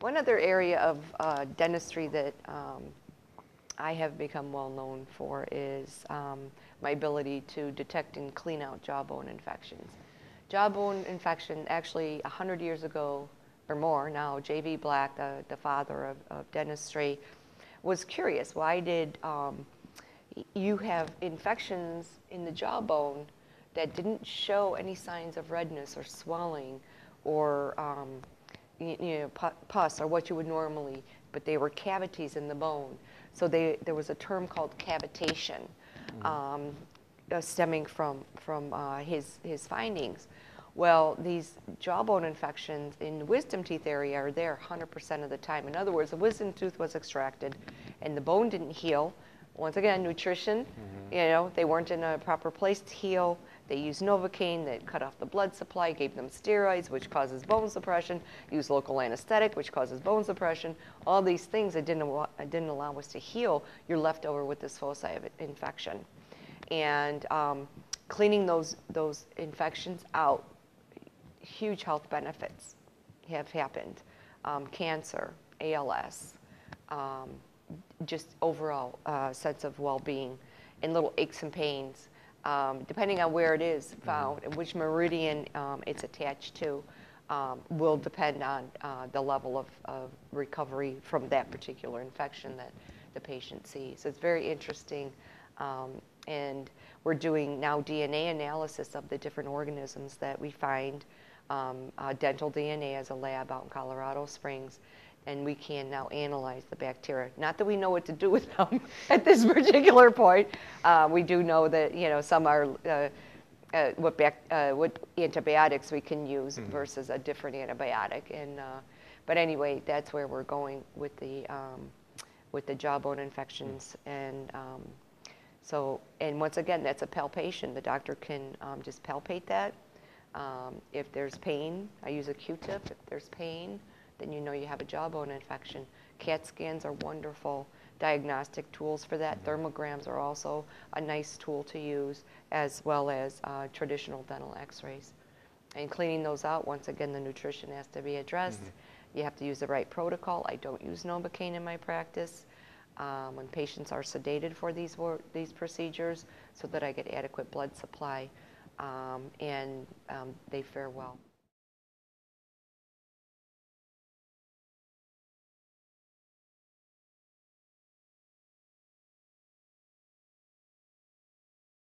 One other area of dentistry that I have become well known for is my ability to detect and clean out jawbone infections. Jawbone infection, actually 100 years ago or more now, J.V. Black, the father of dentistry, was curious. Why did you have infections in the jawbone that didn't show any signs of redness or swelling or pus or what you would normally, but they were cavities in the bone. So there was a term called cavitation, stemming from his findings. Well, these jawbone infections in the wisdom teeth area are there 100% of the time. In other words, the wisdom tooth was extracted and the bone didn't heal. Once again, nutrition, they weren't in a proper place to heal. They used Novocaine that cut off the blood supply, gave them steroids, which causes bone suppression, used local anesthetic, which causes bone suppression. All these things that didn't allow us to heal, you're left over with this foci of infection. And cleaning those infections out, huge health benefits have happened. Cancer, ALS, just overall sense of well-being, and little aches and pains, depending on where it is found and which meridian it's attached to, will depend on the level of recovery from that particular infection that the patient sees. So it's very interesting, and we're doing now DNA analysis of the different organisms that we find, dental DNA as a lab out in Colorado Springs, and we can now analyze the bacteria. Not that we know what to do with them at this particular point. We do know that some are what antibiotics we can use versus a different antibiotic. And but anyway, that's where we're going with the jawbone infections. And and once again, that's a palpation. The doctor can just palpate that. If there's pain, I use a Q-tip. If there's pain, then you know you have a jawbone infection. CAT scans are wonderful diagnostic tools for that. Thermograms are also a nice tool to use, as well as traditional dental x-rays. And cleaning those out, once again, the nutrition has to be addressed. You have to use the right protocol. I don't use Novocaine in my practice when patients are sedated for these procedures, so that I get adequate blood supply, and they fare well.